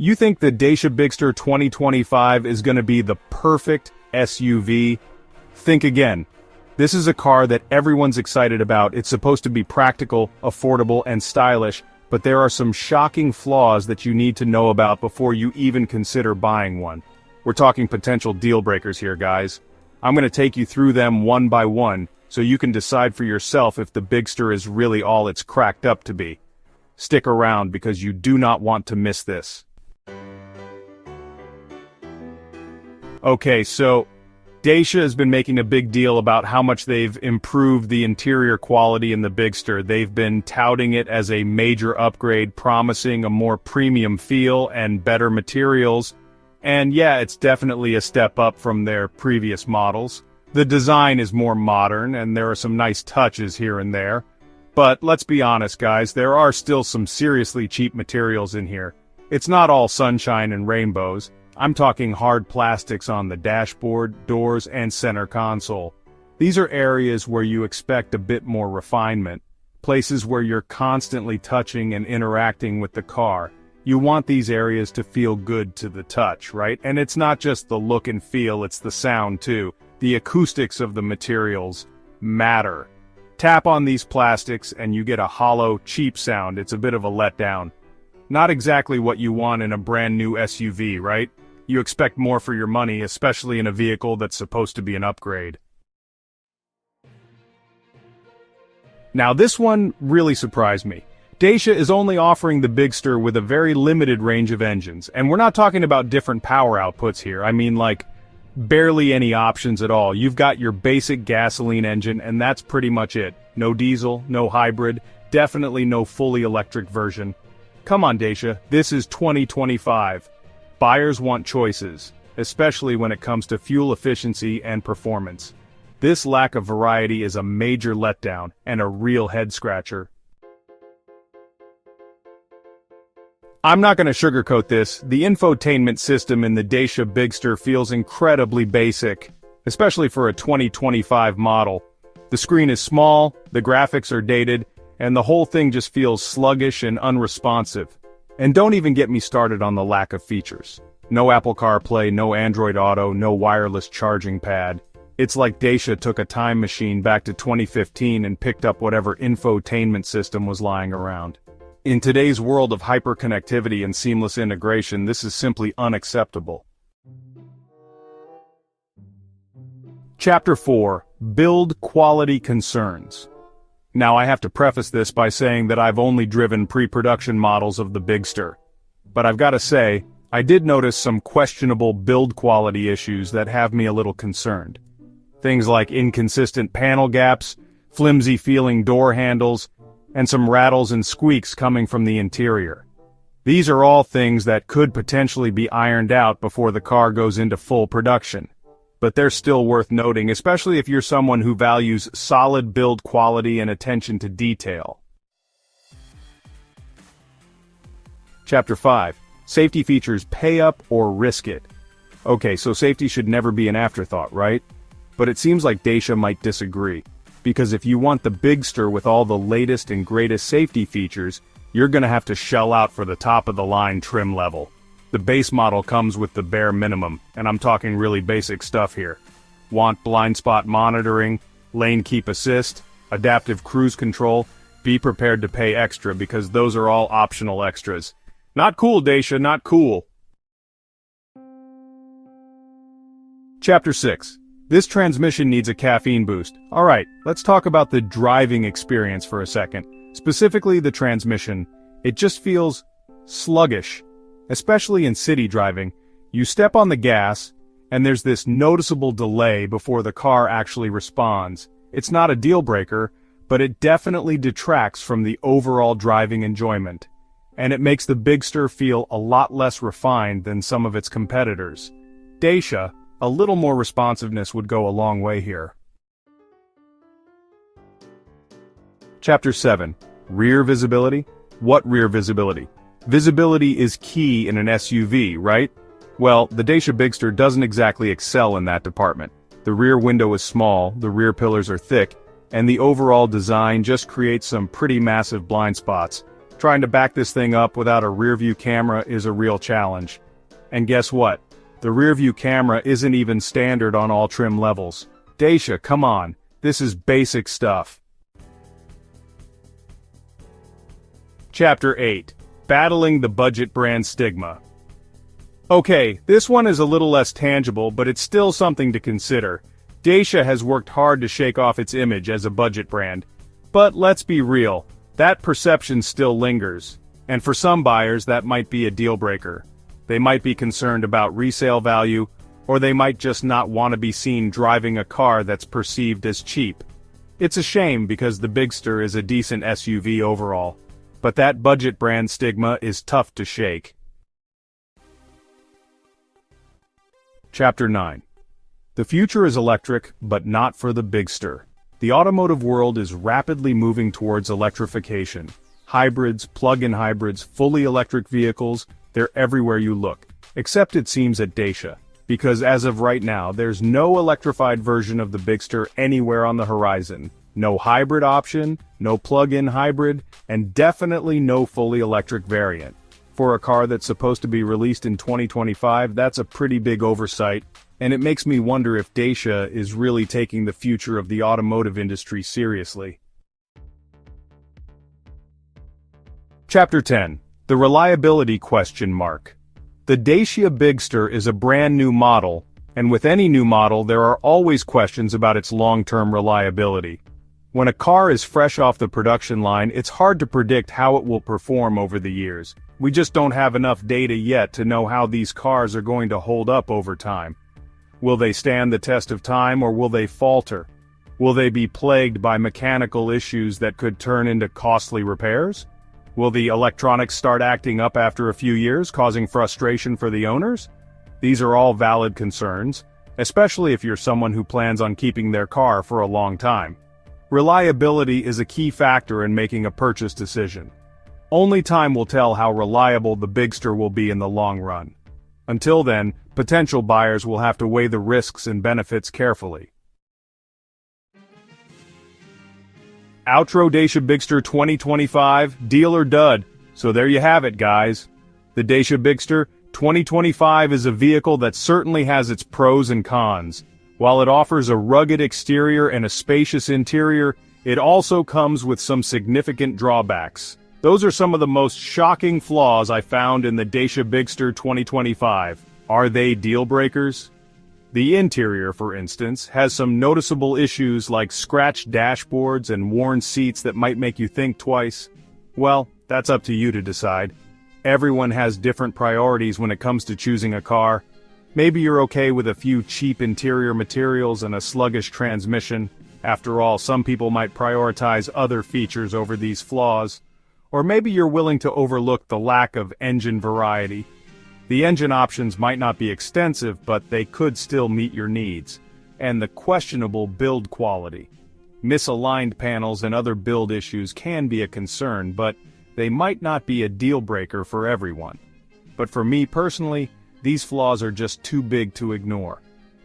You think the Dacia Bigster 2025 is going to be the perfect SUV? Think again. This is a car that everyone's excited about. It's supposed to be practical, affordable, and stylish, but there are some shocking flaws that you need to know about before you even consider buying one. We're talking potential deal breakers here, guys. I'm going to take you through them one by one, so you can decide for yourself if the Bigster is really all it's cracked up to be. Stick around because you do not want to miss this. Okay, so Dacia has been making a big deal about how much they've improved the interior quality in the Bigster. They've been touting it as a major upgrade, promising a more premium feel and better materials. And yeah, it's definitely a step up from their previous models. The design is more modern, and there are some nice touches here and there. But let's be honest, guys, there are still some seriously cheap materials in here. It's not all sunshine and rainbows. I'm talking hard plastics on the dashboard, doors, and center console. These are areas where you expect a bit more refinement, places where you're constantly touching and interacting with the car. You want these areas to feel good to the touch, right? And it's not just the look and feel, it's the sound too. The acoustics of the materials matter. Tap on these plastics and you get a hollow, cheap sound. It's a bit of a letdown. Not exactly what you want in a brand new SUV, right? You expect more for your money, especially in a vehicle that's supposed to be an upgrade. Now this one really surprised me. Dacia is only offering the Bigster with a very limited range of engines, and we're not talking about different power outputs here. I mean, like, barely any options at all. You've got your basic gasoline engine, and that's pretty much it. No diesel, no hybrid, definitely no fully electric version. Come on, Dacia, this is 2025. Buyers want choices, especially when it comes to fuel efficiency and performance. This lack of variety is a major letdown and a real head-scratcher. I'm not going to sugarcoat this. The infotainment system in the Dacia Bigster feels incredibly basic, especially for a 2025 model. The screen is small, the graphics are dated, and the whole thing just feels sluggish and unresponsive. And don't even get me started on the lack of features. No Apple CarPlay, no Android Auto, no wireless charging pad. It's like Dacia took a time machine back to 2015 and picked up whatever infotainment system was lying around. In today's world of hyperconnectivity and seamless integration, this is simply unacceptable. Chapter 4. Build Quality Concerns. Now I have to preface this by saying that I've only driven pre-production models of the Bigster. But I've got to say, I did notice some questionable build quality issues that have me a little concerned. Things like inconsistent panel gaps, flimsy-feeling door handles, and some rattles and squeaks coming from the interior. These are all things that could potentially be ironed out before the car goes into full production. But they're still worth noting, especially if you're someone who values solid build quality and attention to detail. Chapter 5. Safety features pay up or risk it. Okay, so safety should never be an afterthought, right? But it seems like Dacia might disagree. Because if you want the Bigster with all the latest and greatest safety features, you're gonna have to shell out for the top-of-the-line trim level. The base model comes with the bare minimum, and I'm talking really basic stuff here. Want blind spot monitoring, lane keep assist, adaptive cruise control? Be prepared to pay extra because those are all optional extras. Not cool, Dacia, not cool. Chapter 6. This transmission needs a caffeine boost. Alright, let's talk about the driving experience for a second. Specifically the transmission. It just feels sluggish. Especially in city driving. You step on the gas, and there's this noticeable delay before the car actually responds. It's not a deal breaker, but it definitely detracts from the overall driving enjoyment. And it makes the Bigster feel a lot less refined than some of its competitors. Dacia, a little more responsiveness would go a long way here. Chapter 7. Rear visibility? What rear visibility? Visibility is key in an SUV, right? Well, the Dacia Bigster doesn't exactly excel in that department. The rear window is small, the rear pillars are thick, and the overall design just creates some pretty massive blind spots. Trying to back this thing up without a rear-view camera is a real challenge. And guess what? The rear-view camera isn't even standard on all trim levels. Dacia, come on, this is basic stuff. Chapter 8. Battling the Budget Brand Stigma. Okay, this one is a little less tangible, but it's still something to consider. Dacia has worked hard to shake off its image as a budget brand. But let's be real, that perception still lingers. And for some buyers that might be a deal breaker. They might be concerned about resale value, or they might just not want to be seen driving a car that's perceived as cheap. It's a shame because the Bigster is a decent SUV overall. But that budget brand stigma is tough to shake. Chapter 9. The future is electric, but not for the Bigster. The automotive world is rapidly moving towards electrification. Hybrids, plug-in hybrids, fully electric vehicles, they're everywhere you look. Except it seems at Dacia. Because as of right now, there's no electrified version of the Bigster anywhere on the horizon. No hybrid option, no plug-in hybrid, and definitely no fully electric variant. For a car that's supposed to be released in 2025, that's a pretty big oversight, and it makes me wonder if Dacia is really taking the future of the automotive industry seriously. Chapter 10. The Reliability Question Mark. The Dacia Bigster is a brand new model, and with any new model there are always questions about its long-term reliability. When a car is fresh off the production line, it's hard to predict how it will perform over the years. We just don't have enough data yet to know how these cars are going to hold up over time. Will they stand the test of time or will they falter? Will they be plagued by mechanical issues that could turn into costly repairs? Will the electronics start acting up after a few years, causing frustration for the owners? These are all valid concerns, especially if you're someone who plans on keeping their car for a long time. Reliability is a key factor in making a purchase decision. Only time will tell how reliable the Bigster will be in the long run. Until then, potential buyers will have to weigh the risks and benefits carefully. Outro Dacia Bigster 2025, deal or dud. So there you have it, guys. The Dacia Bigster 2025 is a vehicle that certainly has its pros and cons. While it offers a rugged exterior and a spacious interior, it also comes with some significant drawbacks. Those are some of the most shocking flaws I found in the Dacia Bigster 2025. Are they deal breakers? The interior, for instance, has some noticeable issues like scratched dashboards and worn seats that might make you think twice. Well, that's up to you to decide. Everyone has different priorities when it comes to choosing a car. Maybe you're okay with a few cheap interior materials and a sluggish transmission. After all, some people might prioritize other features over these flaws. Or maybe you're willing to overlook the lack of engine variety. The engine options might not be extensive, but they could still meet your needs. And the questionable build quality. Misaligned panels and other build issues can be a concern, but they might not be a deal breaker for everyone. But for me personally, these flaws are just too big to ignore.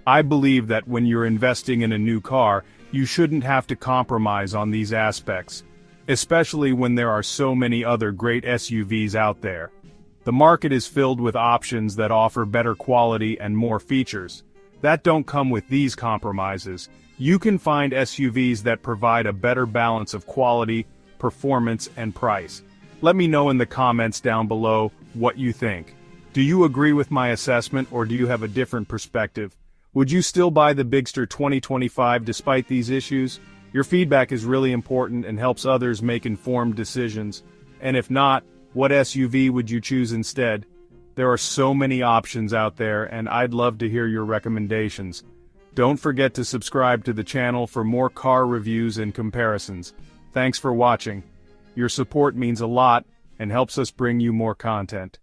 I believe that when you're investing in a new car, you shouldn't have to compromise on these aspects, especially when there are so many other great SUVs out there. The market is filled with options that offer better quality and more features. That don't come with these compromises. You can find SUVs that provide a better balance of quality, performance, and price. Let me know in the comments down below what you think. Do you agree with my assessment or do you have a different perspective? Would you still buy the Bigster 2025 despite these issues? Your feedback is really important and helps others make informed decisions. And if not, what SUV would you choose instead? There are so many options out there and I'd love to hear your recommendations. Don't forget to subscribe to the channel for more car reviews and comparisons. Thanks for watching. Your support means a lot and helps us bring you more content.